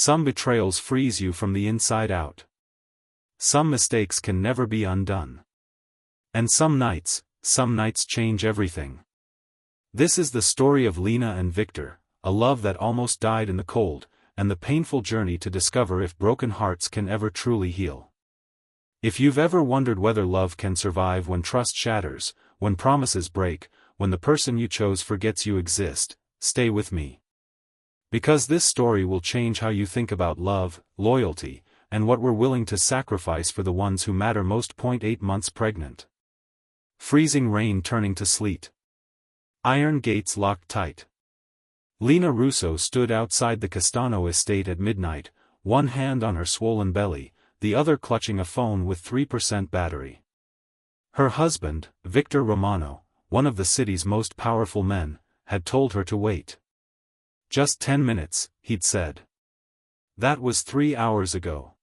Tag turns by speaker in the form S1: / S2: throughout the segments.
S1: Some betrayals freeze you from the inside out. Some mistakes can never be undone. And some nights change everything. This is the story of Lena and Victor, a love that almost died in the cold, and the painful journey to discover if broken hearts can ever truly heal. If you've ever wondered whether love can survive when trust shatters, when promises break, when the person you chose forgets you exist, stay with me. Because this story will change how you think about love, loyalty, and what we're willing to sacrifice for the ones who matter most. 8 months pregnant. Freezing rain turning to sleet. Iron gates locked tight. Lena Russo stood outside the Castano estate at midnight, one hand on her swollen belly, the other clutching a phone with 3% battery. Her husband, Victor Romano, one of the city's most powerful men, had told her to wait. Just 10 minutes, he'd said. That was 3 hours ago.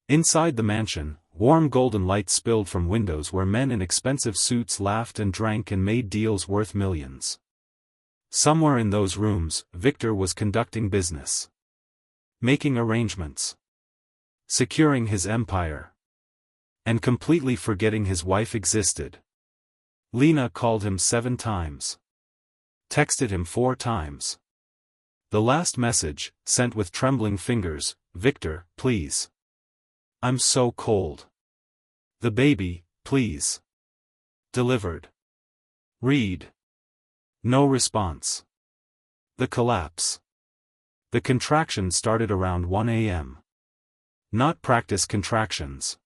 S1: Inside the mansion, warm golden light spilled from windows where men in expensive suits laughed and drank and made deals worth millions. Somewhere in those rooms, Victor was conducting business. Making arrangements. Securing his empire. And completely forgetting his wife existed. Lena called him 7 times. Texted him 4 times. The last message, sent with trembling fingers, "Victor, please. I'm so cold. The baby, please. Delivered. Read." No response. The collapse. The contractions started around 1 a.m. Not practice contractions.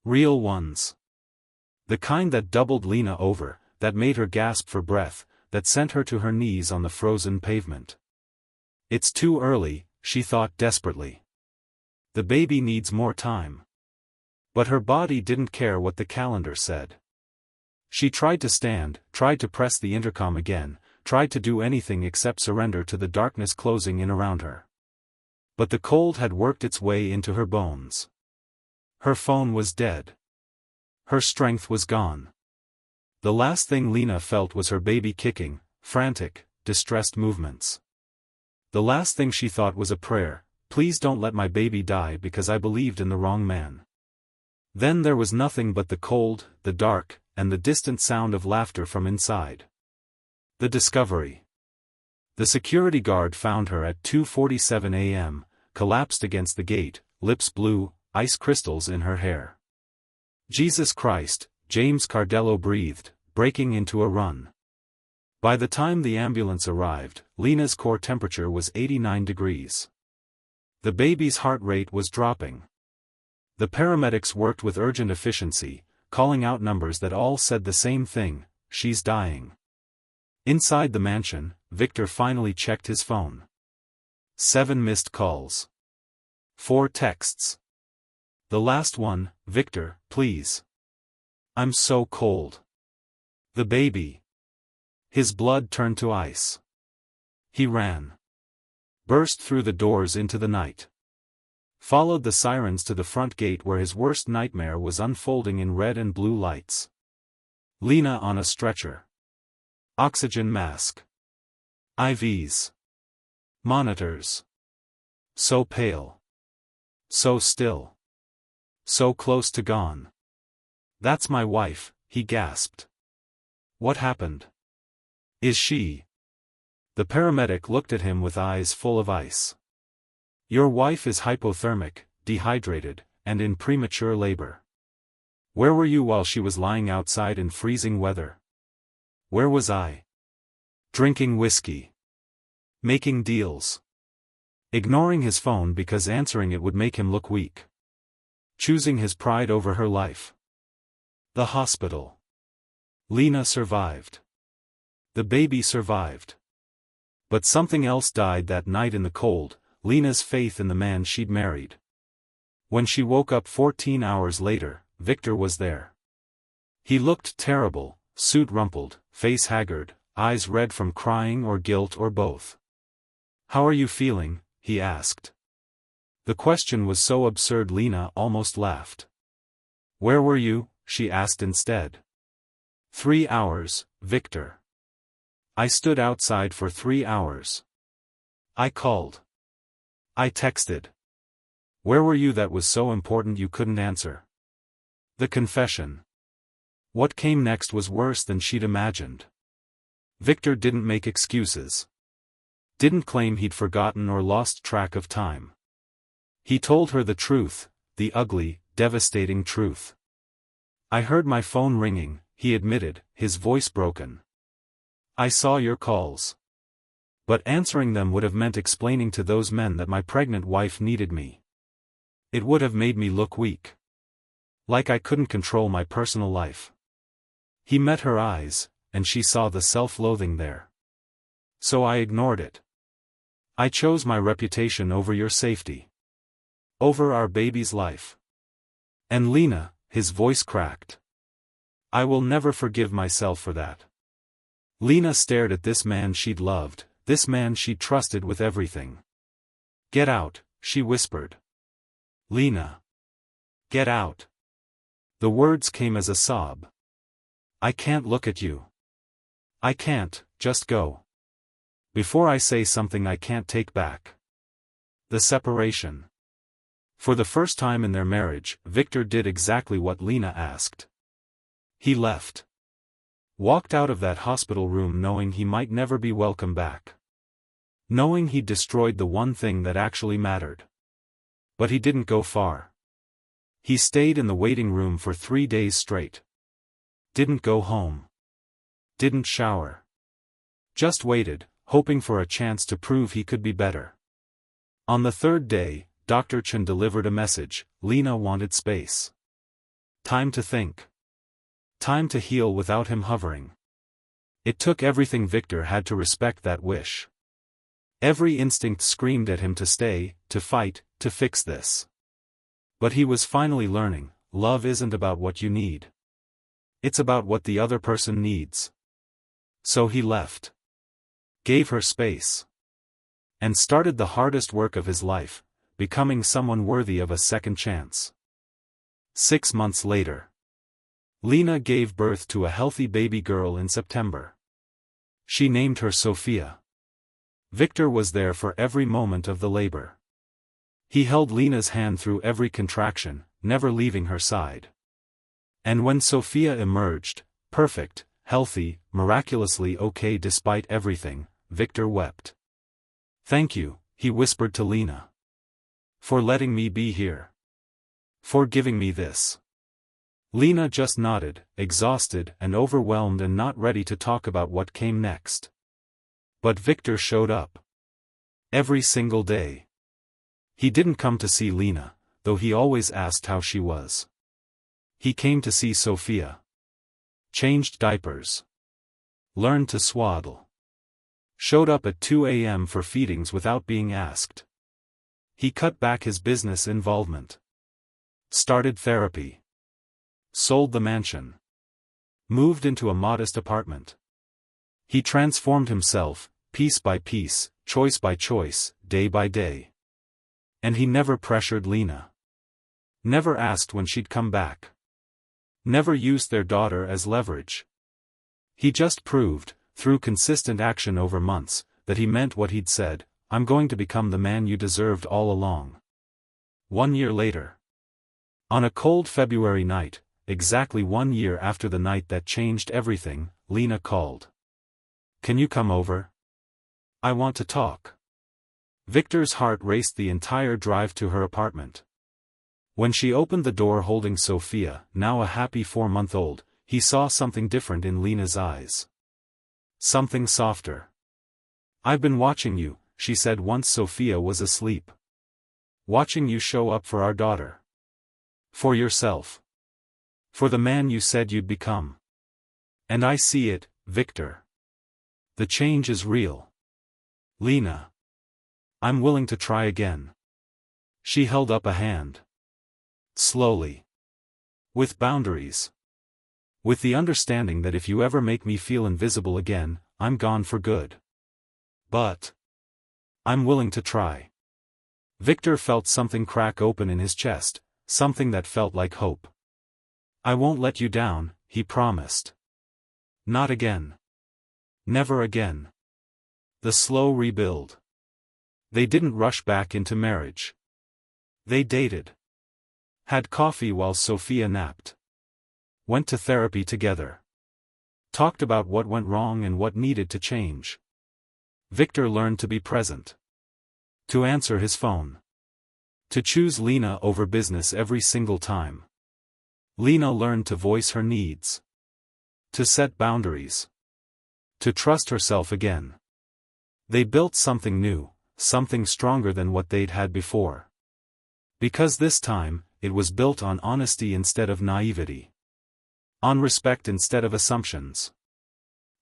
S1: Real ones. The kind that doubled Lena over, that made her gasp for breath, that sent her to her knees on the frozen pavement. It's too early, she thought desperately. The baby needs more time. But her body didn't care what the calendar said. She tried to stand, tried to press the intercom again, tried to do anything except surrender to the darkness closing in around her. But the cold had worked its way into her bones. Her phone was dead. Her strength was gone. The last thing Lena felt was her baby kicking, frantic, distressed movements. The last thing she thought was a prayer, "Please don't let my baby die because I believed in the wrong man." Then there was nothing but the cold, the dark, and the distant sound of laughter from inside. The discovery. The security guard found her at 2:47 a.m., collapsed against the gate, lips blue, ice crystals in her hair. "Jesus Christ," James Cardello breathed, breaking into a run. By the time the ambulance arrived, Lena's core temperature was 89 degrees. The baby's heart rate was dropping. The paramedics worked with urgent efficiency, calling out numbers that all said the same thing: she's dying. Inside the mansion, Victor finally checked his phone. 7 missed calls. 4 texts. The last one, "Victor, please. I'm so cold. The baby." His blood turned to ice. He ran. Burst through the doors into the night. Followed the sirens to the front gate where his worst nightmare was unfolding in red and blue lights. Lena on a stretcher. Oxygen mask. IVs. Monitors. So pale. So still. So close to gone. "That's my wife," he gasped. "What happened? Is she?" The paramedic looked at him with eyes full of ice. "Your wife is hypothermic, dehydrated, and in premature labor. Where were you while she was lying outside in freezing weather?" "Where was I?" "Drinking whiskey. Making deals. Ignoring his phone because answering it would make him look weak. Choosing his pride over her life. The hospital. Lena survived. The baby survived. But something else died that night in the cold, Lena's faith in the man she'd married. When she woke up 14 hours later, Victor was there. He looked terrible, suit rumpled, face haggard, eyes red from crying or guilt or both. "How are you feeling?" he asked. The question was so absurd Lena almost laughed. "Where were you?" she asked instead. 3 hours, Victor. I stood outside for 3 hours. I called. I texted. Where were you that was so important you couldn't answer? The confession. What came next was worse than she'd imagined. Victor didn't make excuses. Didn't claim he'd forgotten or lost track of time. He told her the truth, the ugly, devastating truth. I heard my phone ringing, he admitted, his voice broken. I saw your calls. But answering them would have meant explaining to those men that my pregnant wife needed me. It would have made me look weak. Like I couldn't control my personal life. He met her eyes, and she saw the self-loathing there. So I ignored it. I chose my reputation over your safety. Over our baby's life. And Lena, his voice cracked. I will never forgive myself for that. Lena stared at this man she'd loved, this man she'd trusted with everything. Get out, she whispered. Lena. Get out. The words came as a sob. I can't look at you. I can't, just go. Before I say something I can't take back. The separation. For the first time in their marriage, Victor did exactly what Lena asked. He left. Walked out of that hospital room knowing he might never be welcome back. Knowing he'd destroyed the one thing that actually mattered. But he didn't go far. He stayed in the waiting room for 3 days straight. Didn't go home. Didn't shower. Just waited, hoping for a chance to prove he could be better. On the third day, Dr. Chen delivered a message. Lena wanted space. Time to think. Time to heal without him hovering. It took everything Victor had to respect that wish. Every instinct screamed at him to stay, to fight, to fix this. But he was finally learning, love isn't about what you need. It's about what the other person needs. So he left. Gave her space. And started the hardest work of his life, becoming someone worthy of a second chance. 6 months later. Lena gave birth to a healthy baby girl in September. She named her Sophia. Victor was there for every moment of the labor. He held Lena's hand through every contraction, never leaving her side. And when Sophia emerged, perfect, healthy, miraculously okay despite everything, Victor wept. Thank you, he whispered to Lena. For letting me be here. For giving me this. Lena just nodded, exhausted and overwhelmed and not ready to talk about what came next. But Victor showed up. Every single day. He didn't come to see Lena, though he always asked how she was. He came to see Sophia. Changed diapers. Learned to swaddle. Showed up at 2 a.m. for feedings without being asked. He cut back his business involvement. Started therapy. Sold the mansion. Moved into a modest apartment. He transformed himself, piece by piece, choice by choice, day by day. And he never pressured Lena. Never asked when she'd come back. Never used their daughter as leverage. He just proved, through consistent action over months, that he meant what he'd said, I'm going to become the man you deserved all along. 1 year later. On a cold February night, exactly 1 year after the night that changed everything, Lena called. Can you come over? I want to talk. Victor's heart raced the entire drive to her apartment. When she opened the door holding Sophia, now a happy 4-month-old, he saw something different in Lena's eyes. Something softer. I've been watching you, she said once Sophia was asleep. Watching you show up for our daughter. For yourself. For the man you said you'd become. And I see it, Victor. The change is real. Lena. I'm willing to try again. She held up a hand. Slowly. With boundaries. With the understanding that if you ever make me feel invisible again, I'm gone for good. But I'm willing to try. Victor felt something crack open in his chest, something that felt like hope. I won't let you down, he promised. Not again. Never again. The slow rebuild. They didn't rush back into marriage. They dated. Had coffee while Sophia napped. Went to therapy together. Talked about what went wrong and what needed to change. Victor learned to be present. To answer his phone. To choose Lena over business every single time. Lena learned to voice her needs. To set boundaries. To trust herself again. They built something new, something stronger than what they'd had before. Because this time, it was built on honesty instead of naivety. On respect instead of assumptions.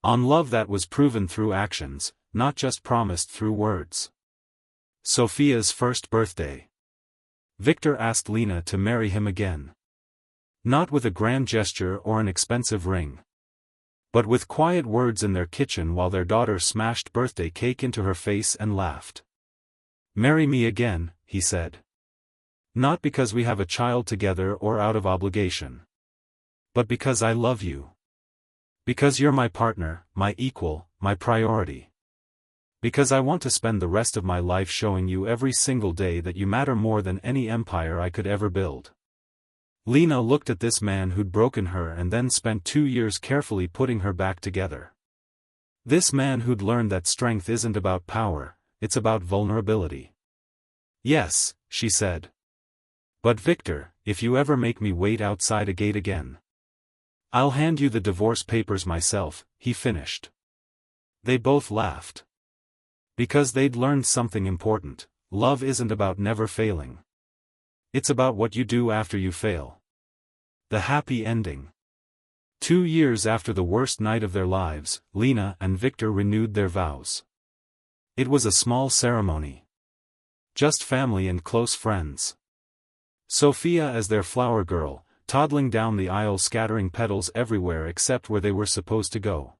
S1: On love that was proven through actions, not just promised through words. Sophia's first birthday. Victor asked Lena to marry him again. Not with a grand gesture or an expensive ring. But with quiet words in their kitchen while their daughter smashed birthday cake into her face and laughed. "Marry me again," he said. "Not because we have a child together or out of obligation. But because I love you. Because you're my partner, my equal, my priority. Because I want to spend the rest of my life showing you every single day that you matter more than any empire I could ever build." Lena looked at this man who'd broken her and then spent 2 years carefully putting her back together. This man who'd learned that strength isn't about power, it's about vulnerability. "Yes," she said. "But Victor, if you ever make me wait outside a gate again, I'll hand you the divorce papers myself," he finished. They both laughed. Because they'd learned something important: love isn't about never failing. It's about what you do after you fail. The happy ending. 2 years after the worst night of their lives, Lena and Victor renewed their vows. It was a small ceremony. Just family and close friends. Sophia as their flower girl, toddling down the aisle scattering petals everywhere except where they were supposed to go.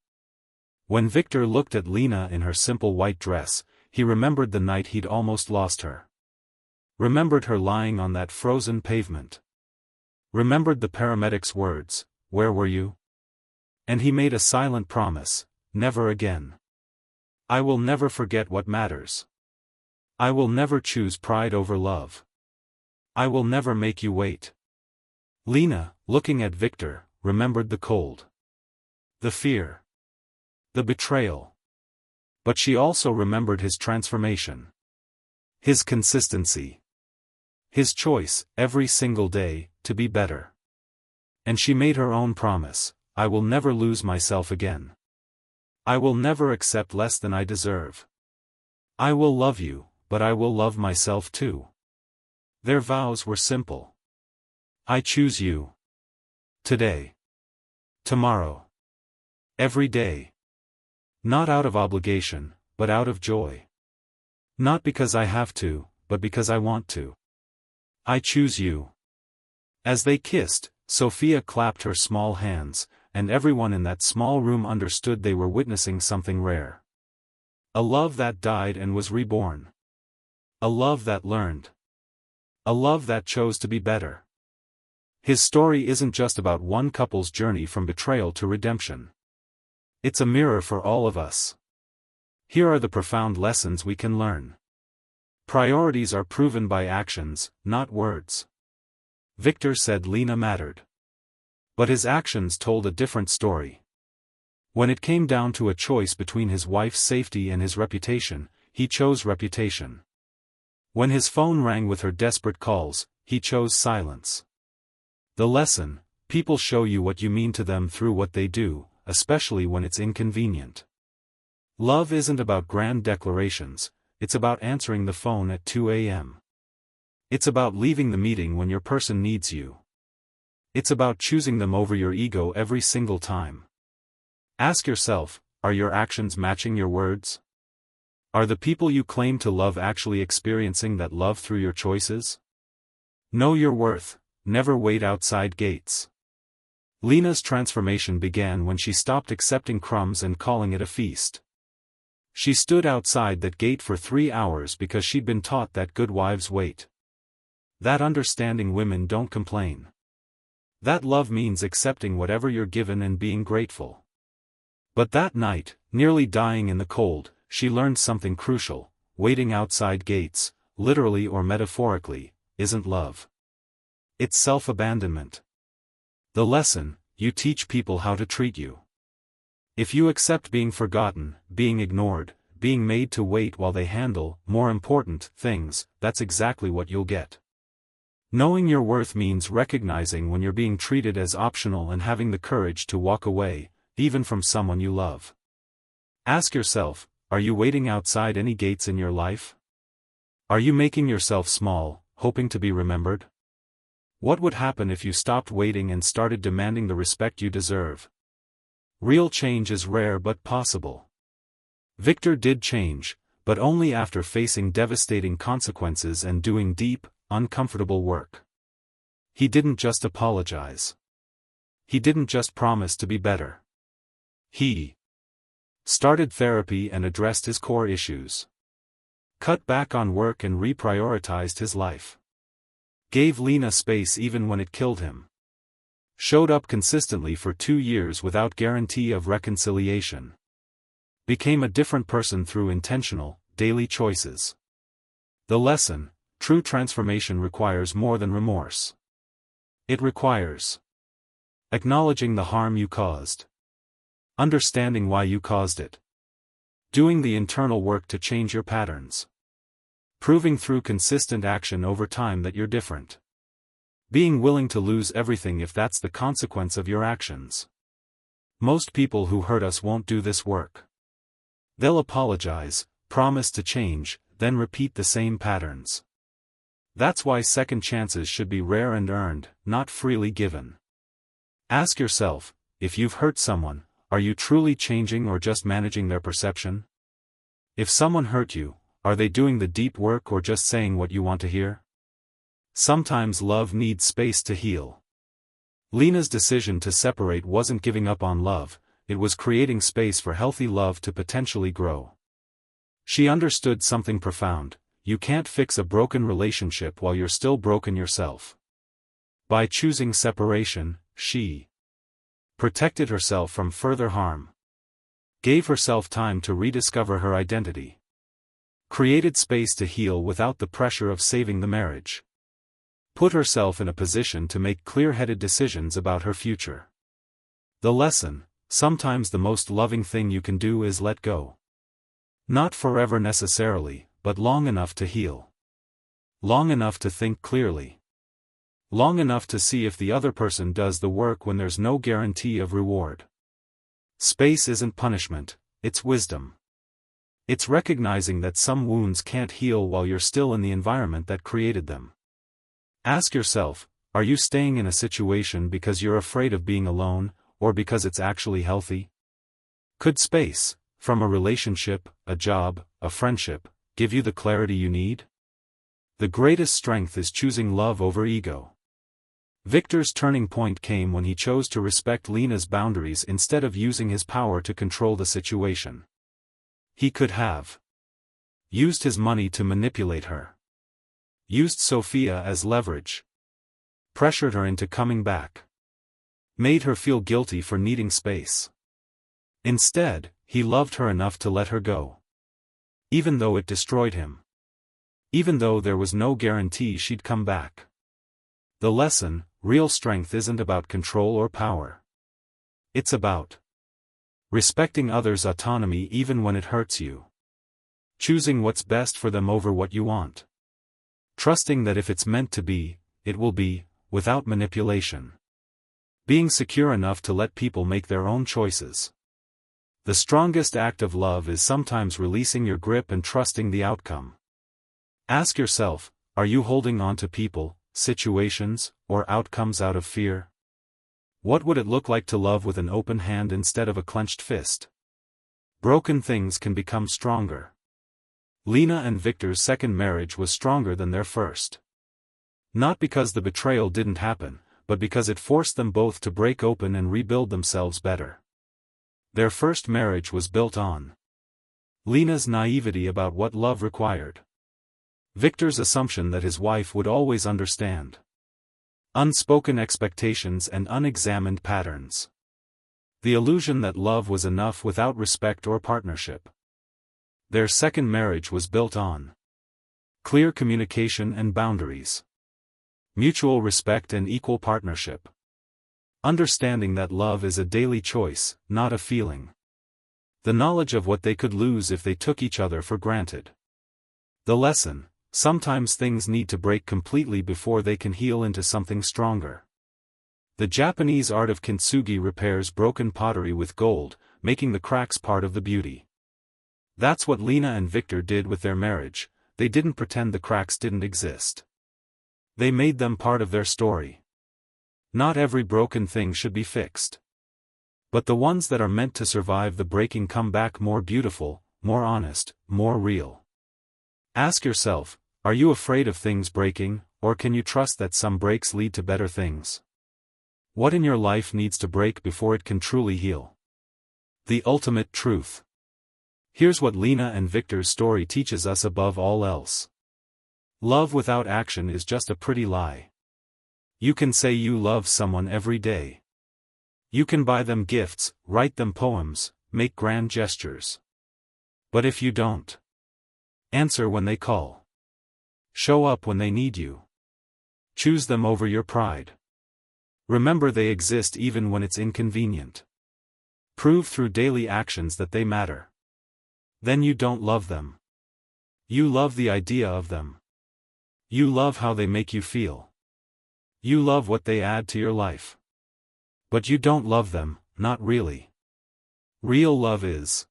S1: When Victor looked at Lena in her simple white dress, he remembered the night he'd almost lost her. Remembered her lying on that frozen pavement. Remembered the paramedic's words, "Where were you?" And he made a silent promise: never again. "I will never forget what matters. I will never choose pride over love. I will never make you wait." Lena, looking at Victor, remembered the cold. The fear. The betrayal. But she also remembered his transformation. His consistency. His choice, every single day, to be better. And she made her own promise: "I will never lose myself again. I will never accept less than I deserve. I will love you, but I will love myself too." Their vows were simple. I choose you. Today. Tomorrow. Every day. Not out of obligation, but out of joy. Not because I have to, but because I want to. I choose you. As they kissed, Sophia clapped her small hands, and everyone in that small room understood they were witnessing something rare. A love that died and was reborn. A love that learned. A love that chose to be better. His story isn't just about one couple's journey from betrayal to redemption. It's a mirror for all of us. Here are the profound lessons we can learn. Priorities are proven by actions, not words. Victor said Lena mattered. But his actions told a different story. When it came down to a choice between his wife's safety and his reputation, he chose reputation. When his phone rang with her desperate calls, he chose silence. The lesson: people show you what you mean to them through what they do, especially when it's inconvenient. Love isn't about grand declarations, it's about answering the phone at 2 a.m. It's about leaving the meeting when your person needs you. It's about choosing them over your ego every single time. Ask yourself, are your actions matching your words? Are the people you claim to love actually experiencing that love through your choices? Know your worth, never wait outside gates. Lena's transformation began when she stopped accepting crumbs and calling it a feast. She stood outside that gate for 3 hours because she'd been taught that good wives wait. That understanding women don't complain. That love means accepting whatever you're given and being grateful. But that night, nearly dying in the cold, she learned something crucial: waiting outside gates, literally or metaphorically, isn't love. It's self-abandonment. The lesson: you teach people how to treat you. If you accept being forgotten, being ignored, being made to wait while they handle more important things, that's exactly what you'll get. Knowing your worth means recognizing when you're being treated as optional and having the courage to walk away, even from someone you love. Ask yourself, are you waiting outside any gates in your life? Are you making yourself small, hoping to be remembered? What would happen if you stopped waiting and started demanding the respect you deserve? Real change is rare but possible. Victor did change, but only after facing devastating consequences and doing deep, uncomfortable work. He didn't just apologize. He didn't just promise to be better. He started therapy and addressed his core issues. Cut back on work and reprioritized his life. Gave Lena space even when it killed him. Showed up consistently for 2 years without guarantee of reconciliation. Became a different person through intentional, daily choices. The lesson: true transformation requires more than remorse. It requires acknowledging the harm you caused. Understanding why you caused it. Doing the internal work to change your patterns. Proving through consistent action over time that you're different. Being willing to lose everything if that's the consequence of your actions. Most people who hurt us won't do this work. They'll apologize, promise to change, then repeat the same patterns. That's why second chances should be rare and earned, not freely given. Ask yourself, if you've hurt someone, are you truly changing or just managing their perception? If someone hurt you, are they doing the deep work or just saying what you want to hear? Sometimes love needs space to heal. Lena's decision to separate wasn't giving up on love, it was creating space for healthy love to potentially grow. She understood something profound: you can't fix a broken relationship while you're still broken yourself. By choosing separation, she protected herself from further harm. Gave herself time to rediscover her identity. Created space to heal without the pressure of saving the marriage. Put herself in a position to make clear-headed decisions about her future. The lesson: sometimes the most loving thing you can do is let go. Not forever necessarily, but long enough to heal. Long enough to think clearly. Long enough to see if the other person does the work when there's no guarantee of reward. Space isn't punishment, it's wisdom. It's recognizing that some wounds can't heal while you're still in the environment that created them. Ask yourself, are you staying in a situation because you're afraid of being alone, or because it's actually healthy? Could space, from a relationship, a job, a friendship, give you the clarity you need? The greatest strength is choosing love over ego. Victor's turning point came when he chose to respect Lena's boundaries instead of using his power to control the situation. He could have used his money to manipulate her. Used Sophia as leverage. Pressured her into coming back. Made her feel guilty for needing space. Instead, he loved her enough to let her go. Even though it destroyed him. Even though there was no guarantee she'd come back. The lesson: real strength isn't about control or power. It's about respecting others' autonomy even when it hurts you. Choosing what's best for them over what you want. Trusting that if it's meant to be, it will be, without manipulation. Being secure enough to let people make their own choices. The strongest act of love is sometimes releasing your grip and trusting the outcome. Ask yourself, are you holding on to people, situations, or outcomes out of fear? What would it look like to love with an open hand instead of a clenched fist? Broken things can become stronger. Lena and Victor's second marriage was stronger than their first. Not because the betrayal didn't happen, but because it forced them both to break open and rebuild themselves better. Their first marriage was built on Lena's naivety about what love required. Victor's assumption that his wife would always understand. Unspoken expectations and unexamined patterns. The illusion that love was enough without respect or partnership. Their second marriage was built on clear communication and boundaries, mutual respect and equal partnership, understanding that love is a daily choice, not a feeling, the knowledge of what they could lose if they took each other for granted. The lesson: sometimes things need to break completely before they can heal into something stronger. The Japanese art of kintsugi repairs broken pottery with gold, making the cracks part of the beauty. That's what Lena and Victor did with their marriage. They didn't pretend the cracks didn't exist. They made them part of their story. Not every broken thing should be fixed. But the ones that are meant to survive the breaking come back more beautiful, more honest, more real. Ask yourself, are you afraid of things breaking, or can you trust that some breaks lead to better things? What in your life needs to break before it can truly heal? The ultimate truth. Here's what Lena and Victor's story teaches us above all else. Love without action is just a pretty lie. You can say you love someone every day. You can buy them gifts, write them poems, make grand gestures. But if you don't answer when they call, show up when they need you, choose them over your pride, remember they exist even when it's inconvenient, prove through daily actions that they matter, then you don't love them. You love the idea of them. You love how they make you feel. You love what they add to your life. But you don't love them, not really. Real love is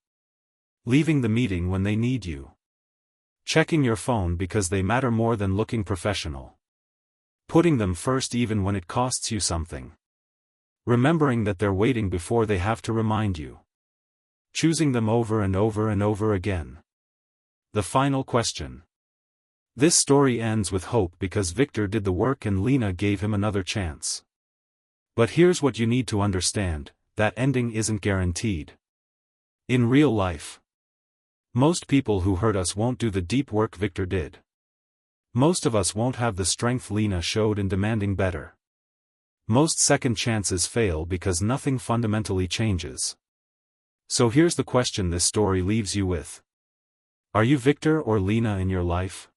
S1: leaving the meeting when they need you, checking your phone because they matter more than looking professional, putting them first even when it costs you something, remembering that they're waiting before they have to remind you, choosing them over and over and over again. The final question. This story ends with hope because Victor did the work and Lena gave him another chance. But here's what you need to understand, that ending isn't guaranteed. In real life, most people who hurt us won't do the deep work Victor did. Most of us won't have the strength Lena showed in demanding better. Most second chances fail because nothing fundamentally changes. So here's the question this story leaves you with. Are you Victor or Lena in your life?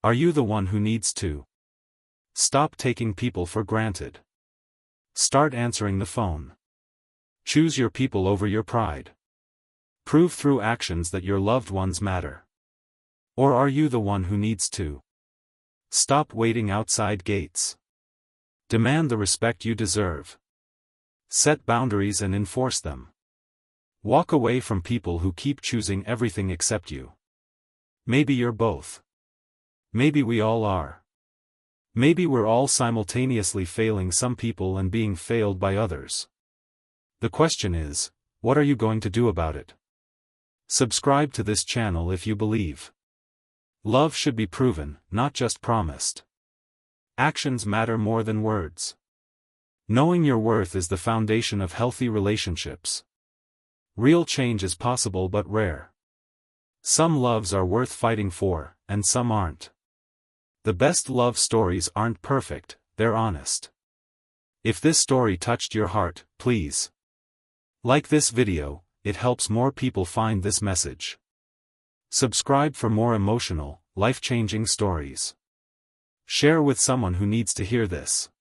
S1: Are you the one who needs to stop taking people for granted? Start answering the phone. Choose your people over your pride. Prove through actions that your loved ones matter. Or are you the one who needs to stop waiting outside gates? Demand the respect you deserve. Set boundaries and enforce them. Walk away from people who keep choosing everything except you. Maybe you're both. Maybe we all are. Maybe we're all simultaneously failing some people and being failed by others. The question is, what are you going to do about it? Subscribe to this channel if you believe love should be proven, not just promised. Actions matter more than words. Knowing your worth is the foundation of healthy relationships. Real change is possible but rare. Some loves are worth fighting for, and some aren't. The best love stories aren't perfect, they're honest. If this story touched your heart, please like this video, it helps more people find this message. Subscribe for more emotional, life-changing stories. Share with someone who needs to hear this.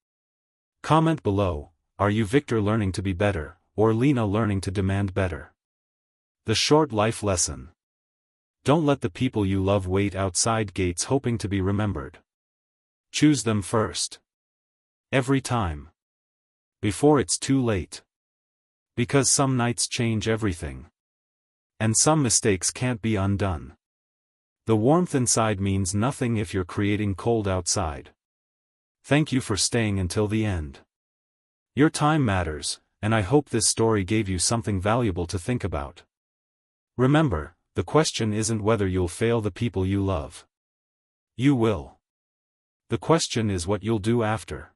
S1: Comment below, are you Victor learning to be better, or Lena learning to demand better? The short life lesson. Don't let the people you love wait outside gates hoping to be remembered. Choose them first. Every time. Before it's too late. Because some nights change everything. And some mistakes can't be undone. The warmth inside means nothing if you're creating cold outside. Thank you for staying until the end. Your time matters, and I hope this story gave you something valuable to think about. Remember, the question isn't whether you'll fail the people you love. You will. The question is what you'll do after.